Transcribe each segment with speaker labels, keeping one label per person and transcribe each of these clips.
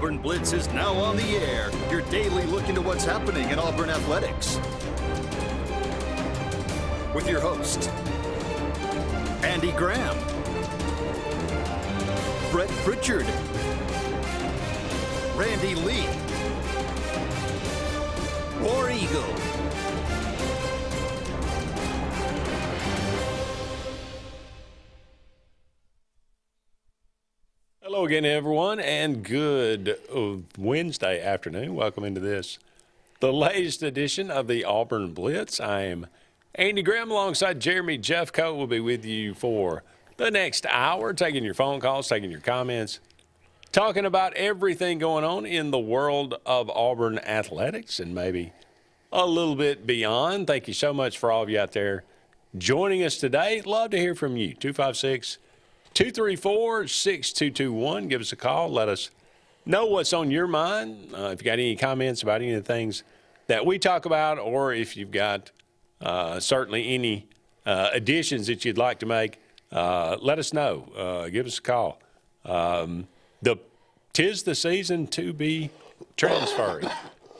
Speaker 1: Auburn Blitz is now on the air, your daily look into what's happening in Auburn athletics. With your host, Andy Graham, Brett Pritchard, Randy Lee, War Eagle.
Speaker 2: Hello again, everyone, and good Wednesday afternoon. Welcome into the latest edition of the Auburn Blitz. I am Andy Graham alongside Jeremy Jeffcoat. Will be with you for the next hour, taking your phone calls, taking your comments, talking about everything going on in the world of Auburn athletics and maybe a little bit beyond. Thank you so much for all of you out there joining us today. Love to hear from you. 256-234-6221. Give us a call. Let us know what's on your mind. If you got any comments about any of the things that we talk about, or if you've got certainly any additions that you'd like to make, let us know. Give us a call. Tis the season to be transferring,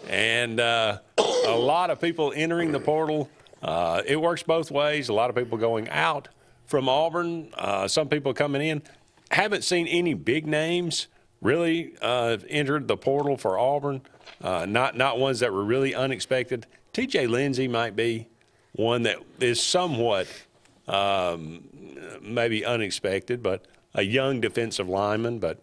Speaker 2: and a lot of people entering the portal. It works both ways. A lot of people going out from Auburn, some people coming in. Haven't seen any big names really entered the portal for Auburn, not ones that were really unexpected. TJ Lindsey might be one that is somewhat maybe unexpected, but a young defensive lineman. But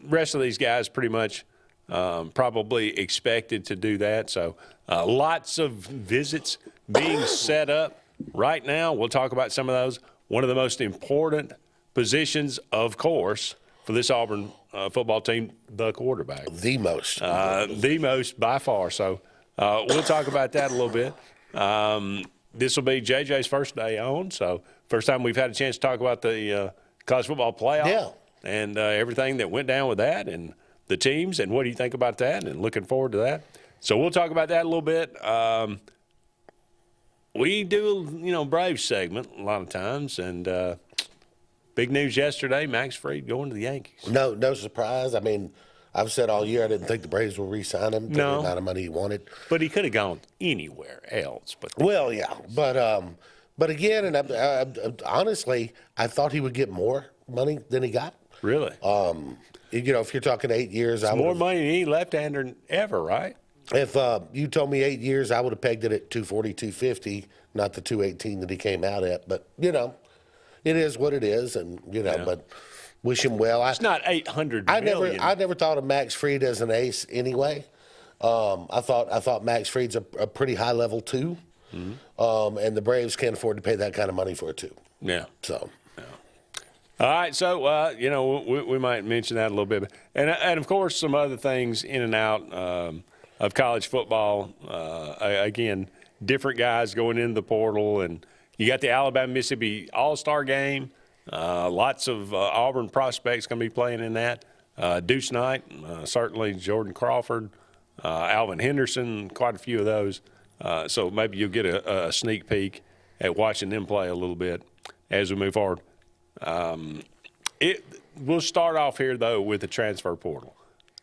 Speaker 2: rest of these guys pretty much probably expected to do that. So lots of visits being set up right now. We'll talk about some of those. One of the most important positions, of course, for this Auburn football team, the quarterback.
Speaker 3: The most
Speaker 2: by far. So we'll talk about that a little bit. This will be JJ's first day on, so first time we've had a chance to talk about the college football playoff and everything that went down with that and the teams and what do you think about that, and looking forward to that. So we'll talk about that a little bit. We do, Braves segment a lot of times, and big news yesterday, Max Fried going to the Yankees.
Speaker 3: No surprise. I mean, I've said all year I didn't think the Braves would re-sign him for the amount of money he wanted.
Speaker 2: But he could have gone anywhere else. But
Speaker 3: again, and honestly, I thought he would get more money than he got.
Speaker 2: Really?
Speaker 3: If you're talking 8 years,
Speaker 2: it's more money than any left-hander ever, right?
Speaker 3: If you told me 8 years, I would have pegged it at 240, 250, not the 218 that he came out at. But, it is what it is, and, but wish him well.
Speaker 2: It's not $800 million.
Speaker 3: I never thought of Max Fried as an ace anyway. I thought Max Fried's a pretty high level two, and the Braves can't afford to pay that kind of money for a two.
Speaker 2: Yeah.
Speaker 3: So.
Speaker 2: All right, so, we might mention that a little bit. And of course, some other things in and out of college football. Again, different guys going into the portal. And you got the Alabama-Mississippi All-Star game. Lots of Auburn prospects going to be playing in that. Deuce Knight, certainly Jordan Crawford, Alvin Henderson, quite a few of those. So maybe you'll get a sneak peek at watching them play a little bit as we move forward. We'll start off here, though, with the transfer portal.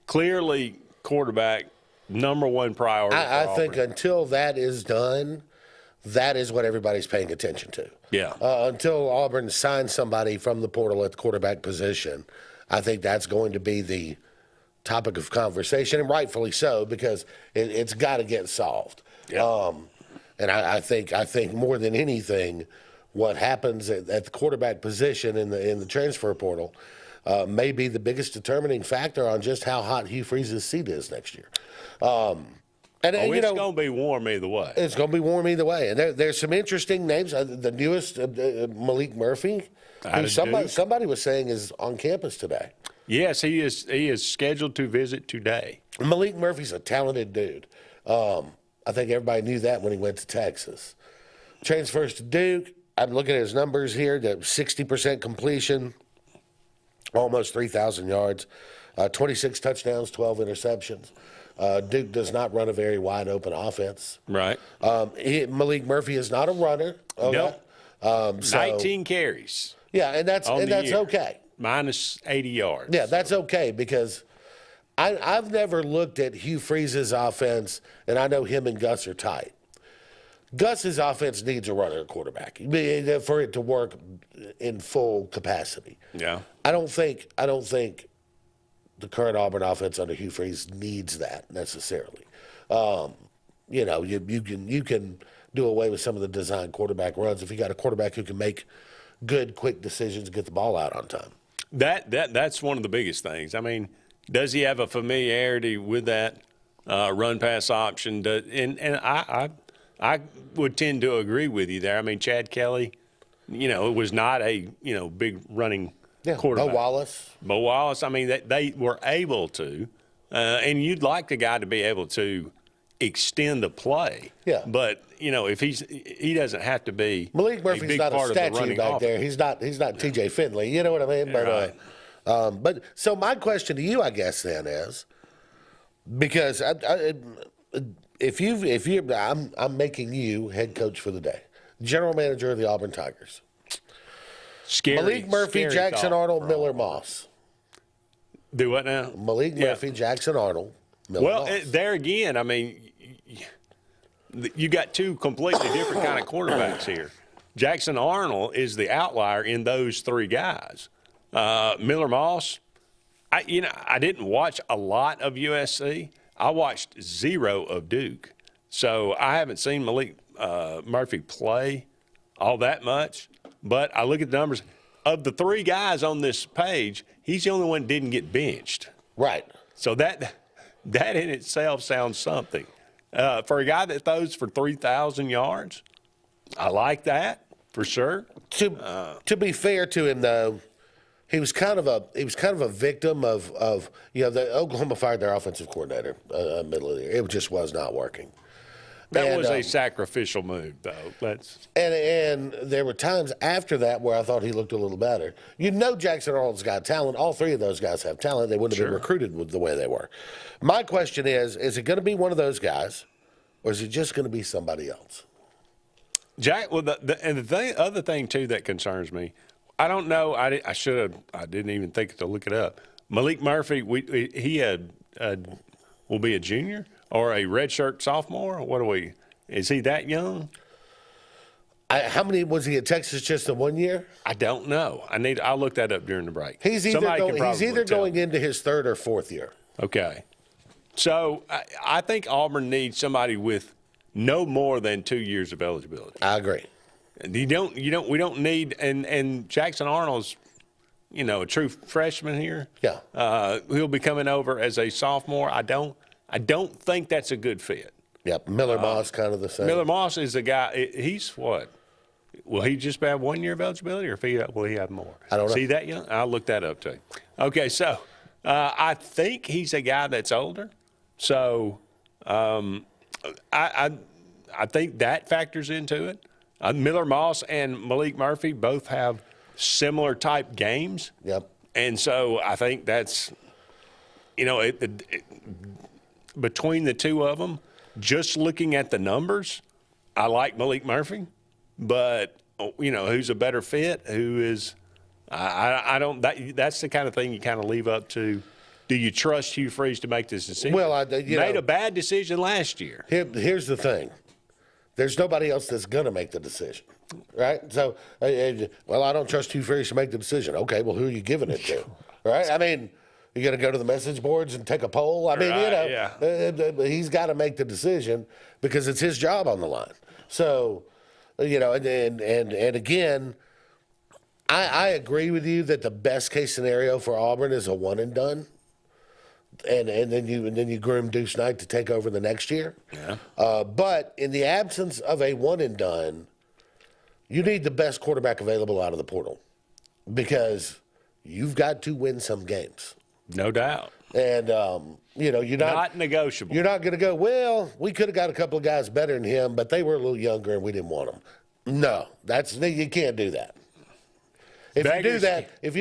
Speaker 2: Clearly, quarterback, number one priority.
Speaker 3: I think until that is done, that is what everybody's paying attention to.
Speaker 2: Yeah.
Speaker 3: Until Auburn signs somebody from the portal at the quarterback position, I think that's going to be the topic of conversation, and rightfully so, because it's got to get solved.
Speaker 2: Yeah.
Speaker 3: And I think more than anything, what happens at the quarterback position in the transfer portal may be the biggest determining factor on just how hot Hugh Freeze's seat is next year.
Speaker 2: It's going to be warm either way.
Speaker 3: It's going to be warm either way. And there's some interesting names. The newest, Malik Murphy, who somebody was saying is on campus today.
Speaker 2: Yes, he is scheduled to visit today.
Speaker 3: Malik Murphy's a talented dude. I think everybody knew that when he went to Texas. Transfers to Duke. I'm looking at his numbers here, the 60% completion, almost 3,000 yards, 26 touchdowns, 12 interceptions. Duke does not run a very wide-open offense.
Speaker 2: Right.
Speaker 3: Malik Murphy is not a runner. Okay?
Speaker 2: No. 19 carries.
Speaker 3: Yeah, and that's okay.
Speaker 2: Minus 80 yards.
Speaker 3: Yeah, that's okay because I've never looked at Hugh Freeze's offense, and I know him and Gus are tight. Gus's offense needs a runner at quarterback for it to work in full capacity.
Speaker 2: Yeah.
Speaker 3: I don't think the current Auburn offense under Hugh Freeze needs that necessarily. You know, you can do away with some of the design quarterback runs if you got a quarterback who can make good, quick decisions and get the ball out on time.
Speaker 2: That's one of the biggest things. I mean, does he have a familiarity with that run pass option? And I would tend to agree with you there. I mean, Chad Kelly, you know, was not a big running quarterback.
Speaker 3: Bo
Speaker 2: Wallace. I mean, they were able to, and you'd like the guy to be able to extend the play.
Speaker 3: Yeah.
Speaker 2: But if he doesn't have to be
Speaker 3: Malik Murphy's
Speaker 2: a big
Speaker 3: not
Speaker 2: part
Speaker 3: a statue
Speaker 2: of the running
Speaker 3: back
Speaker 2: offense.
Speaker 3: there. He's not T.J. Finley. You know what I mean?
Speaker 2: Yeah,
Speaker 3: but but so my question to you, I guess, then is because I'm making you head coach for the day, general manager of the Auburn Tigers.
Speaker 2: Scary,
Speaker 3: Malik Murphy,
Speaker 2: scary
Speaker 3: Jackson
Speaker 2: thought.
Speaker 3: Arnold, Miller Moss.
Speaker 2: Do what now?
Speaker 3: Malik Murphy, Jackson Arnold, Miller Moss.
Speaker 2: There again, I mean, you got two completely different kind of quarterbacks here. Jackson Arnold is the outlier in those three guys. Miller Moss, I didn't watch a lot of USC. I watched zero of Duke. So I haven't seen Malik Murphy play all that much. But I look at the numbers. Of the three guys on this page, he's the only one that didn't get benched.
Speaker 3: Right.
Speaker 2: So that in itself sounds something. For a guy that throws for 3,000 yards, I like that for sure.
Speaker 3: To be fair to him, though, he was kind of a victim of the Oklahoma fired their offensive coordinator middle of the year. It just was not working.
Speaker 2: That was a sacrificial move, though.
Speaker 3: And there were times after that where I thought he looked a little better. Jackson Arnold's got talent. All three of those guys have talent. They wouldn't have been recruited with the way they were. My question is it going to be one of those guys, or is it just going to be somebody else?
Speaker 2: Jack, well, the other thing, too, that concerns me, I don't know. I didn't even think to look it up. Malik Murphy, he will be a junior or a redshirt sophomore. Is he that young?
Speaker 3: How many was he at Texas? Just the 1 year?
Speaker 2: I don't know. I'll look that up during the break.
Speaker 3: He's either going into his third or fourth year.
Speaker 2: Okay. So I think Auburn needs somebody with no more than 2 years of eligibility.
Speaker 3: I agree.
Speaker 2: We don't need, and Jackson Arnold's, a true freshman here.
Speaker 3: Yeah.
Speaker 2: He'll be coming over as a sophomore. I don't think that's a good fit.
Speaker 3: Yep. Miller Moss kind of the same.
Speaker 2: Miller Moss is a guy. He's what? Will he just have 1 year of eligibility, or will he have more?
Speaker 3: I don't know.
Speaker 2: See that young? I'll look that up too. Okay, so I think he's a guy that's older. So I think that factors into it. Miller Moss and Malik Murphy both have similar type games.
Speaker 3: Yep.
Speaker 2: And so I think that's, between the two of them, just looking at the numbers, I like Malik Murphy. But, who's a better fit? Who is I don't. That's the kind of thing you kind of leave up to. Do you trust Hugh Freeze to make this decision?
Speaker 3: Well,
Speaker 2: made a bad decision last year.
Speaker 3: Here's the thing. There's nobody else that's going to make the decision, right? So, well, I don't trust Hugh Freeze to make the decision. Okay, well, who are you giving it to, right? I mean, you going to go to the message boards and take a poll? I mean, he's got to make the decision because it's his job on the line. So, and again, I agree with you that the best case scenario for Auburn is a one and done. And then you groom Deuce Knight to take over the next year.
Speaker 2: Yeah.
Speaker 3: But in the absence of a one and done, you need the best quarterback available out of the portal because you've got to win some games.
Speaker 2: No doubt.
Speaker 3: And you're
Speaker 2: not negotiable.
Speaker 3: You're not going to go, well, we could have got a couple of guys better than him, but they were a little younger and we didn't want them. No, you can't do that. If you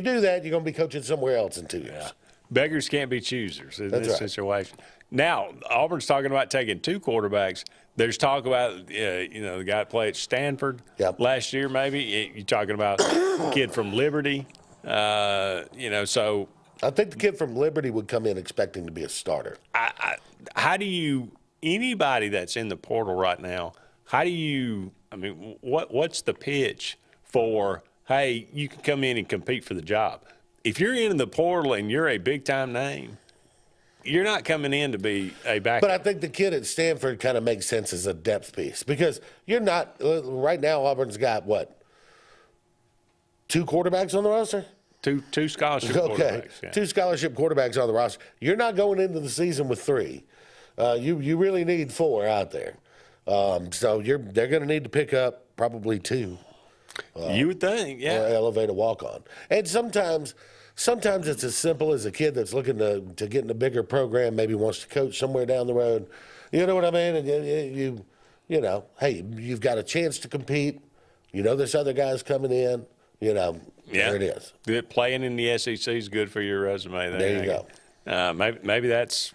Speaker 3: do that, you're going to be coaching somewhere else in 2 years. Yeah.
Speaker 2: Beggars can't be choosers in this situation.
Speaker 3: Now,
Speaker 2: Auburn's talking about taking two quarterbacks. There's talk about, the guy that played at Stanford last year maybe. You're talking about a kid from Liberty. So
Speaker 3: I think the kid from Liberty would come in expecting to be a starter.
Speaker 2: How do you anybody that's in the portal right now? How do you? I mean, what's the pitch for? Hey, you can come in and compete for the job. If you're in the portal and you're a big time name, you're not coming in to be a backup.
Speaker 3: But I think the kid at Stanford kind of makes sense as a depth piece because you're not right now. Auburn's got what? 2 quarterbacks on the roster.
Speaker 2: Two scholarship quarterbacks. Yeah. 2
Speaker 3: scholarship quarterbacks on the roster. You're not going into the season with 3. You really need 4 out there. So they're going to need to pick up probably 2.
Speaker 2: You would think, yeah.
Speaker 3: Or elevate a walk-on. And sometimes it's as simple as a kid that's looking to get in a bigger program, maybe wants to coach somewhere down the road. You know what I mean? And you know, hey, you've got a chance to compete. You know there's other guys coming in. You know, there it is.
Speaker 2: Good. Playing in the SEC is good for your resume.
Speaker 3: There you go.
Speaker 2: Maybe that's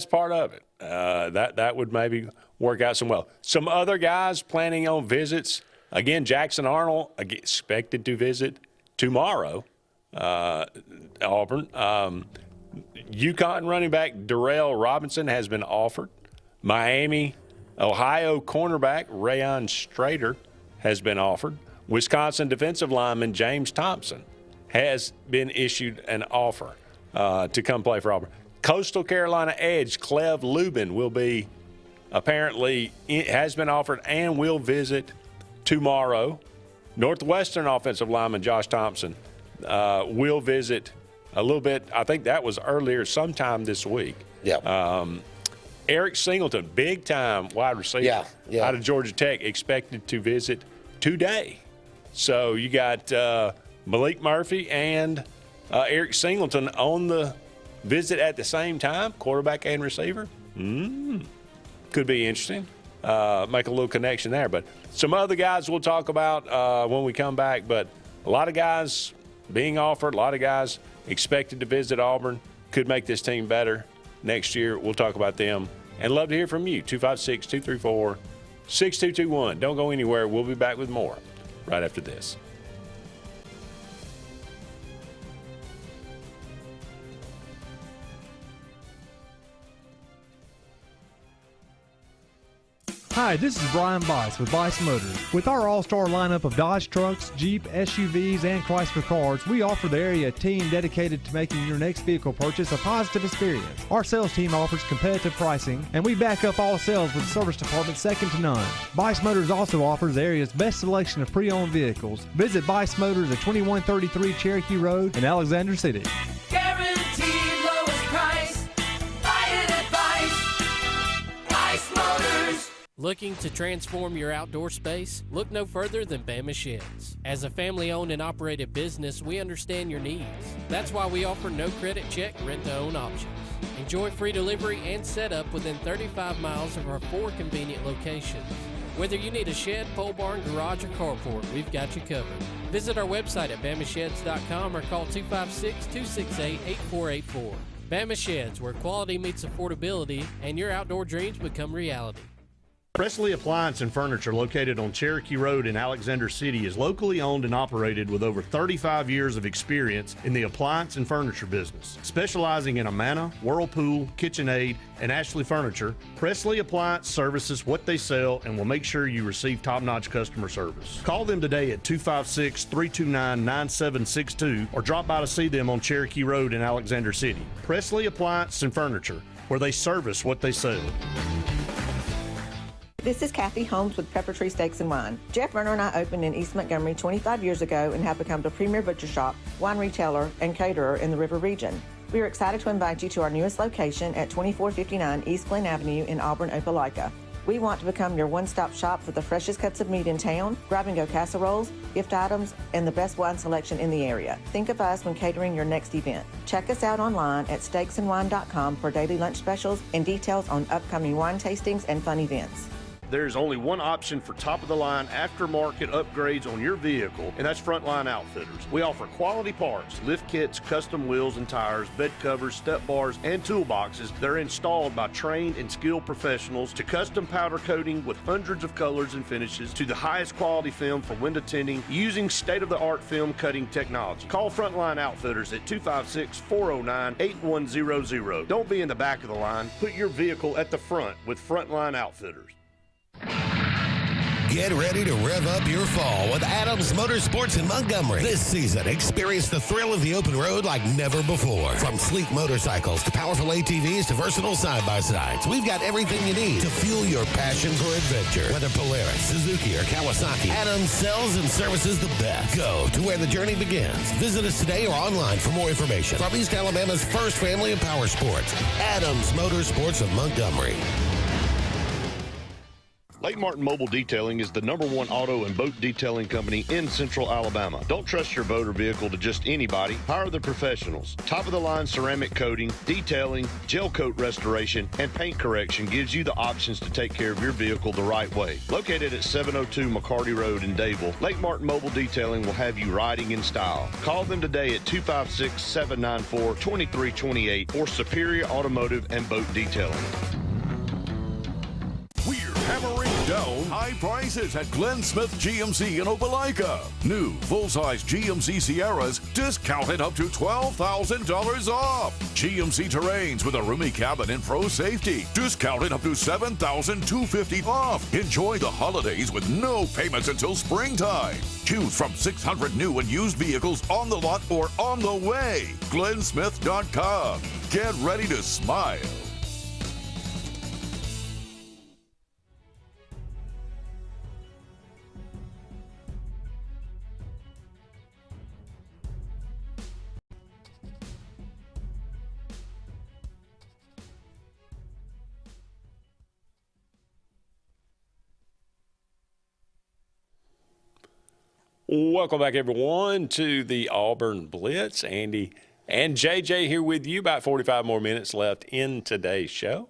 Speaker 2: part of it. That would maybe work out some other guys planning on visits. Again, Jackson Arnold expected to visit tomorrow. Auburn. UConn running back Darrell Robinson has been offered. Miami, Ohio cornerback Rayon Strader has been offered. Wisconsin defensive lineman James Thompson has been issued an offer to come play for Auburn. Coastal Carolina edge Clev Lubin will be has been offered and will visit tomorrow. Northwestern offensive lineman Josh Thompson will visit a little bit. I think that was earlier sometime this week.
Speaker 3: Yeah.
Speaker 2: Eric Singleton, big-time wide receiver out of Georgia Tech, expected to visit today. So you got Malik Murphy and Eric Singleton on the visit at the same time, quarterback and receiver. Could be interesting. Make a little connection there. But some other guys we'll talk about when we come back. But a lot of guys being offered, a lot of guys expected to visit Auburn, could make this team better next year. We'll talk about them. And love to hear from you, 256-234-6221. Don't go anywhere. We'll be back with more right after this.
Speaker 4: Hi, this is Brian Bice with Bice Motors. With our all-star lineup of Dodge trucks, Jeep, SUVs, and Chrysler cars, we offer the area team dedicated to making your next vehicle purchase a positive experience. Our sales team offers competitive pricing, and we back up all sales with a service department second to none. Bice Motors also offers the area's best selection of pre-owned vehicles. Visit Bice Motors at 2133 Cherokee Road in Alexander City.
Speaker 5: Guaranteed lowest price. Buy it at Bice Motors.
Speaker 6: Looking to transform your outdoor space? Look no further than Bama Sheds. As a family-owned and operated business, we understand your needs. That's why we offer no credit check, rent-to-own options. Enjoy free delivery and setup within 35 miles of our 4 convenient locations. Whether you need a shed, pole barn, garage, or carport, we've got you covered. Visit our website at BamaSheds.com or call 256-268-8484. Bama Sheds, where quality meets affordability and your outdoor dreams become reality.
Speaker 7: Presley Appliance and Furniture, located on Cherokee Road in Alexander City, is locally owned and operated with over 35 years of experience in the appliance and furniture business. Specializing in Amana, Whirlpool, KitchenAid, and Ashley Furniture, Presley Appliance services what they sell and will make sure you receive top-notch customer service. Call them today at 256-329-9762 or drop by to see them on Cherokee Road in Alexander City. Presley Appliance and Furniture, where they service what they sell.
Speaker 8: This is Kathy Holmes with Pepper Tree Steaks and Wine. Jeff Runner and I opened in East Montgomery 25 years ago and have become the premier butcher shop, wine retailer, and caterer in the River region. We are excited to invite you to our newest location at 2459 East Glen Avenue in Auburn, Opelika. We want to become your one-stop shop for the freshest cuts of meat in town, grab-and-go casseroles, gift items, and the best wine selection in the area. Think of us when catering your next event. Check us out online at steaksandwine.com for daily lunch specials and details on upcoming wine tastings and fun events.
Speaker 7: There's only one option for top-of-the-line aftermarket upgrades on your vehicle, and that's Frontline Outfitters. We offer quality parts, lift kits, custom wheels and tires, bed covers, step bars, and toolboxes. They're installed by trained and skilled professionals, to custom powder coating with hundreds of colors and finishes, to the highest quality film for window tinting using state-of-the-art film cutting technology. Call Frontline Outfitters at 256-409-8100. Don't be in the back of the line. Put your vehicle at the front with Frontline Outfitters.
Speaker 9: Get ready to rev up your fall with Adams Motorsports in Montgomery. This season, experience the thrill of the open road like never before. From sleek motorcycles to powerful ATVs to versatile side-by-sides, we've got everything you need to fuel your passion for adventure. Whether Polaris, Suzuki, or Kawasaki, Adams sells and services the best. Go to where the journey begins. Visit us today or online for more information. From East Alabama's first family of power sports, Adams Motorsports of Montgomery.
Speaker 7: Lake Martin Mobile Detailing is the #1 auto and boat detailing company in Central Alabama. Don't trust your boat or vehicle to just anybody. Hire the professionals. Top-of-the-line ceramic coating, detailing, gel coat restoration, and paint correction gives you the options to take care of your vehicle the right way. Located at 702 McCarty Road in Dadeville, Lake Martin Mobile Detailing will have you riding in style. Call them today at 256-794-2328 for Superior Automotive and Boat Detailing.
Speaker 10: Hammering down high prices at Glenn Smith GMC in Opelika. New full-size GMC Sierras discounted up to $12,000 off. GMC Terrains with a roomy cabin and pro safety discounted up to $7,250 off. Enjoy the holidays with no payments until springtime. Choose from 600 new and used vehicles on the lot or on the way. GlennSmith.com. Get ready to smile.
Speaker 2: Welcome back, everyone, to the Auburn Blitz. Andy and JJ here with you. About 45 more minutes left in today's show.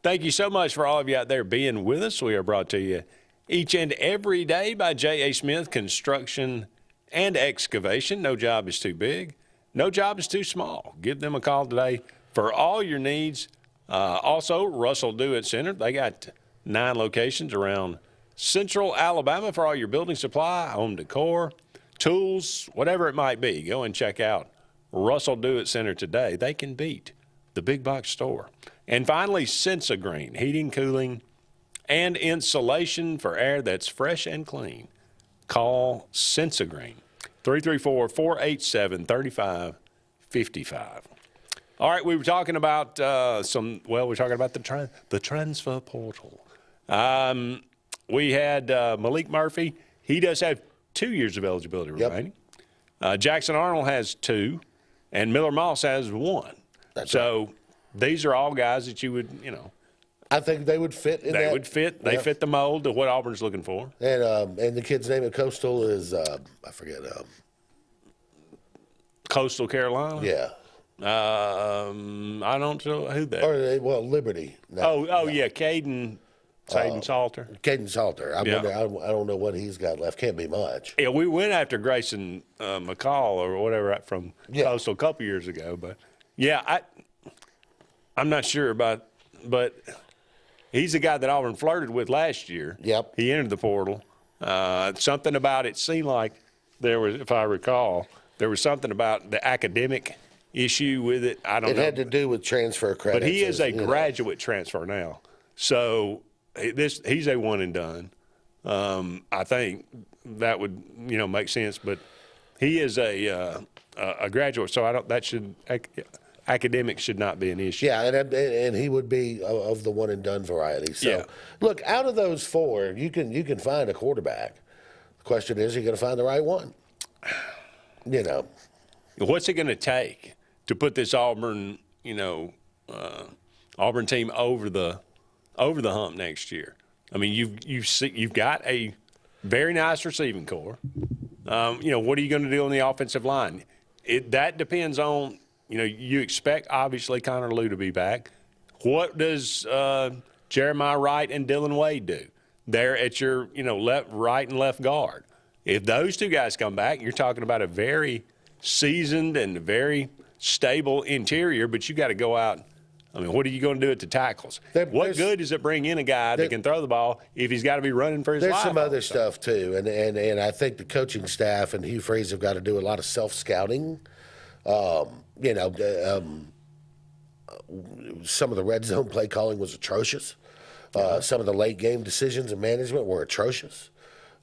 Speaker 2: Thank you so much for all of you out there being with us. We are brought to you each and every day by J.A. Smith Construction and Excavation. No job is too big. No job is too small. Give them a call today for all your needs. Also, Russell Dewitt Center. They got 9 locations around Central Alabama for all your building supply, home decor, tools, whatever it might be. Go and check out Russell Dewitt Center today. They can beat the big box store. And finally, Sensagreen, heating, cooling, and insulation for air that's fresh and clean. Call Sensagreen, 334-487-3555. All right, we were talking about we're talking about the transfer portal. We had Malik Murphy. He does have 2 years of eligibility remaining. Jackson Arnold has 2, and Miller Moss has 1.
Speaker 3: That's
Speaker 2: so these are all guys that you would,
Speaker 3: I think they would fit in
Speaker 2: They would fit. They fit the mold of what Auburn's looking for.
Speaker 3: And the kid's name at Coastal is, I forget.
Speaker 2: Coastal Carolina?
Speaker 3: Yeah.
Speaker 2: I don't know who that is.
Speaker 3: Or, Liberty.
Speaker 2: Yeah, Caden Salter.
Speaker 3: Caden Salter. I don't know what he's got left. Can't be much.
Speaker 2: Yeah, we went after Grayson McCall or whatever from Coastal a couple years ago. But, yeah, I'm not sure about – but he's the guy that Auburn flirted with last year.
Speaker 3: Yep.
Speaker 2: He entered the portal. Something about it seemed like there was, if I recall, there was something about the academic issue with it. I don't know.
Speaker 3: It had to do with transfer credits.
Speaker 2: But he is a graduate transfer now. So – he's a one and done. I think that would make sense. But he is a graduate, so academics should not be an issue.
Speaker 3: Yeah, and he would be of the one and done variety. So look, out of those 4, you can find a quarterback. The question is, are you going to find the right one?
Speaker 2: What's it going to take to put this Auburn Auburn team over the hump next year? I mean, you've got a very nice receiving core. What are you going to do on the offensive line? That depends on, you expect obviously Connor Lew to be back. What does Jeremiah Wright and Dylan Wade do? there at your, right and left guard. If those two guys come back, you're talking about a very seasoned and very stable interior, but you got to go out. I mean, what are you going to do at the tackles? What good does it bring in a guy that can throw the ball if he's got to be running for his life?
Speaker 3: There's some other stuff too, and I think the coaching staff and Hugh Freeze have got to do a lot of self-scouting. Some of the red zone play calling was atrocious. Some of the late game decisions and management were atrocious.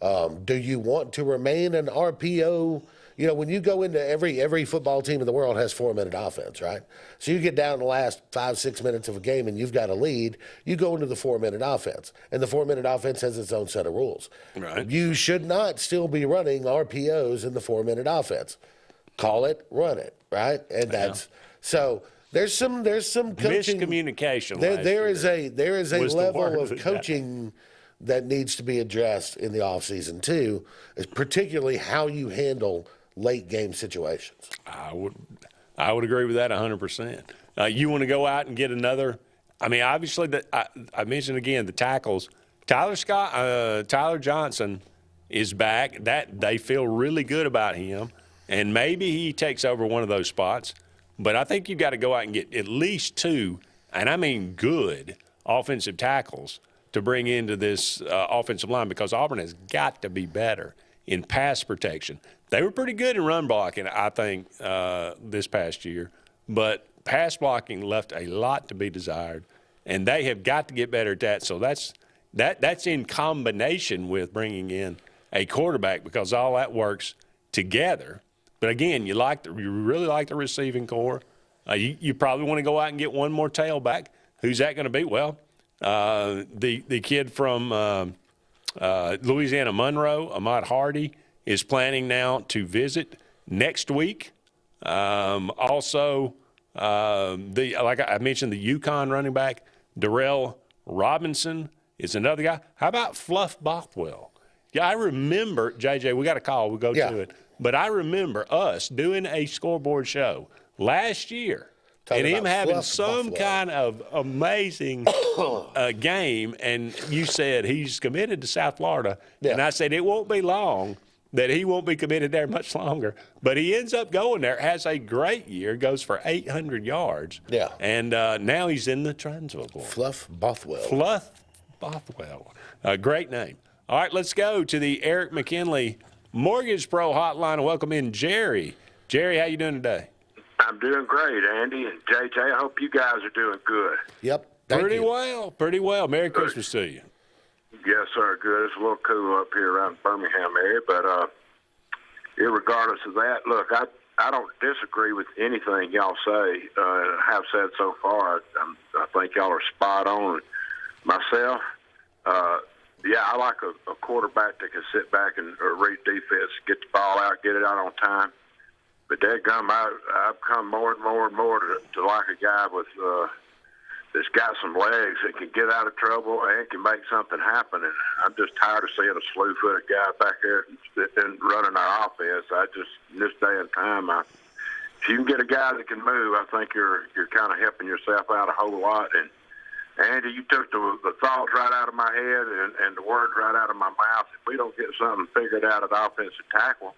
Speaker 3: Do you want to remain an RPO? When you go into every football team in the world has 4-minute offense, right? So you get down the last 5-6 minutes of a game and you've got a lead, you go into the 4-minute offense. And the 4-minute offense has its own set of rules. Right. You should not still be running RPOs in the 4-minute offense. Call it, run it, right? And that's so there's some coaching
Speaker 2: miscommunication.
Speaker 3: There is a level of coaching that needs to be addressed in the offseason too, is particularly how you handle late game situations.
Speaker 2: I would agree with that 100%. You want to go out and get another. I mean, obviously, I mentioned again the tackles. Tyler Johnson is back. That they feel really good about him, and maybe he takes over one of those spots. But I think you've got to go out and get at least 2, and I mean good offensive tackles to bring into this offensive line, because Auburn has got to be better in pass protection. They were pretty good in run blocking, I think, this past year, but pass blocking left a lot to be desired, and they have got to get better at that. So that's in combination with bringing in a quarterback, because all that works together. But again, you really like the receiving core. You probably want to go out and get one more tailback. Who's that going to be? Well, the kid from Louisiana Monroe, Ahmad Hardy, is planning now to visit next week. Also, like I mentioned, the UConn running back, Darrell Robinson, is another guy. How about Fluff Bothwell? Yeah, I remember, JJ, we got a call. We'll go to it. But I remember us doing a scoreboard show last year and him having some kind of amazing game. And you said he's committed to South Florida. Yeah. And I said it won't be long that he won't be committed there much longer. But he ends up going there, has a great year, goes for 800 yards. Yeah. And now he's in the transfer portal.
Speaker 3: Fluff Bothwell.
Speaker 2: Fluff Bothwell. Great name. All right, let's go to the Eric McKinley Mortgage Pro Hotline and welcome in Jerry. Jerry, how you doing today?
Speaker 11: I'm doing great, Andy and JJ. I hope you guys are doing good.
Speaker 3: Yep.
Speaker 2: Pretty well. Merry Christmas to you.
Speaker 11: Yes, sir. Good. It's a little cool up here around the Birmingham area, but irregardless of that, look, I don't disagree with anything y'all say. Have said so far. I think y'all are spot on. Myself, yeah, I like a quarterback that can sit back and read defense, get the ball out, get it out on time. But dadgum, I've come more and more to like a guy with that's got some legs that can get out of trouble and can make something happen. And I'm just tired of seeing a slew-footed guy back there and running our offense. In this day and time, if you can get a guy that can move, I think you're kind of helping yourself out a whole lot. And Andy, you took the thoughts right out of my head and the words right out of my mouth. If we don't get something figured out at offensive tackle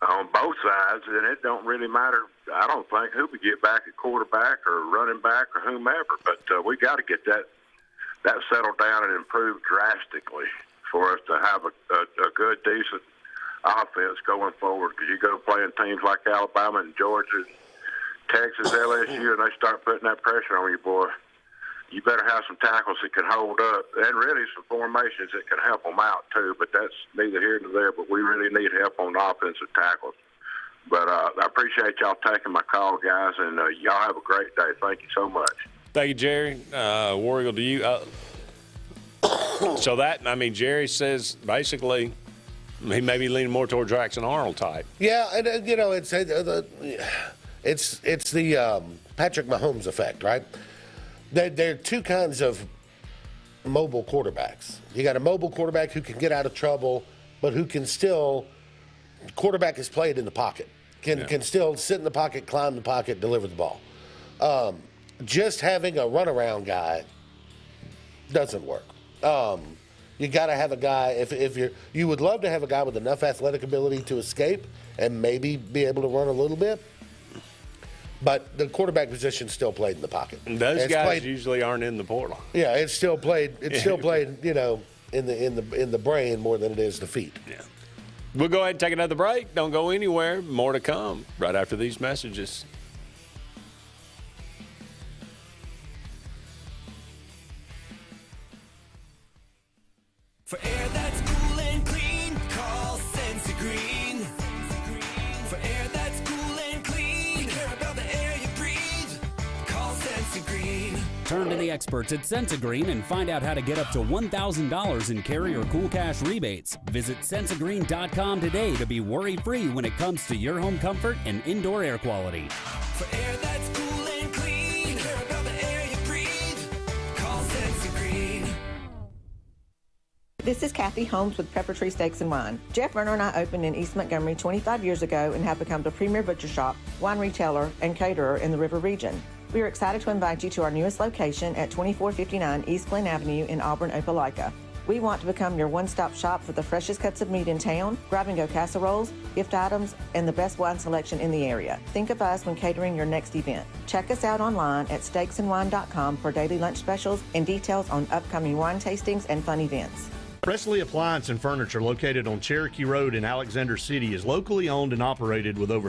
Speaker 11: on both sides, then it don't really matter, I don't think, who we get back at quarterback or running back or whomever. But we got to get that settled down and improved drastically for us to have a good, decent offense going forward. Because you go playing teams like Alabama and Georgia, Texas, LSU, and they start putting that pressure on you, boy. You better have some tackles that can hold up, and really some formations that can help them out too. But that's neither here nor there. But we really need help on the offensive tackles. But I appreciate y'all taking my call, guys, and y'all have a great day. Thank you so much.
Speaker 2: Thank you, Jerry. War Eagle, do you? So Jerry says basically he may be leaning more toward Jackson Arnold type.
Speaker 3: Yeah, and it's the Patrick Mahomes effect, right? There are two kinds of mobile quarterbacks. You got a mobile quarterback who can get out of trouble, but who can still – quarterback is played in the pocket, can still sit in the pocket, climb the pocket, deliver the ball. Just having a runaround guy doesn't work. You got to have a guy. If you would love to have a guy with enough athletic ability to escape and maybe be able to run a little bit. But the quarterback position still played in the pocket.
Speaker 2: And those guys usually aren't in the portal.
Speaker 3: Yeah, it's still played. It's still played. You know, in the brain more than it is the feet.
Speaker 2: Yeah. We'll go ahead and take another break. Don't go anywhere. More to come right after these messages.
Speaker 5: For air that's cool and clean, call Sense Green. For air that's cool and clean, we care about the air you breathe. Call Sense Green.
Speaker 12: Turn to the experts at Sensagreen and find out how to get up to $1,000 in Carrier Cool Cash rebates. Visit Sensagreen.com today to be worry-free when it comes to your home comfort and indoor air quality.
Speaker 5: For air that's cool and clean, we care about the air you breathe. Call Sense Green.
Speaker 8: This is Kathy Holmes with Pepper Tree Steaks and Wine. Jeff Verner and I opened in East Montgomery 25 years ago and have become the premier butcher shop, wine retailer, and caterer in the River region. We are excited to invite you to our newest location at 2459 East Glen Avenue in Auburn, Opelika. We want to become your one-stop shop for the freshest cuts of meat in town, grab-and-go casseroles, gift items, and the best wine selection in the area. Think of us when catering your next event. Check us out online at steaksandwine.com for daily lunch specials and details on upcoming wine tastings and fun events.
Speaker 7: Presley Appliance and Furniture, located on Cherokee Road in Alexander City, is locally owned and operated with over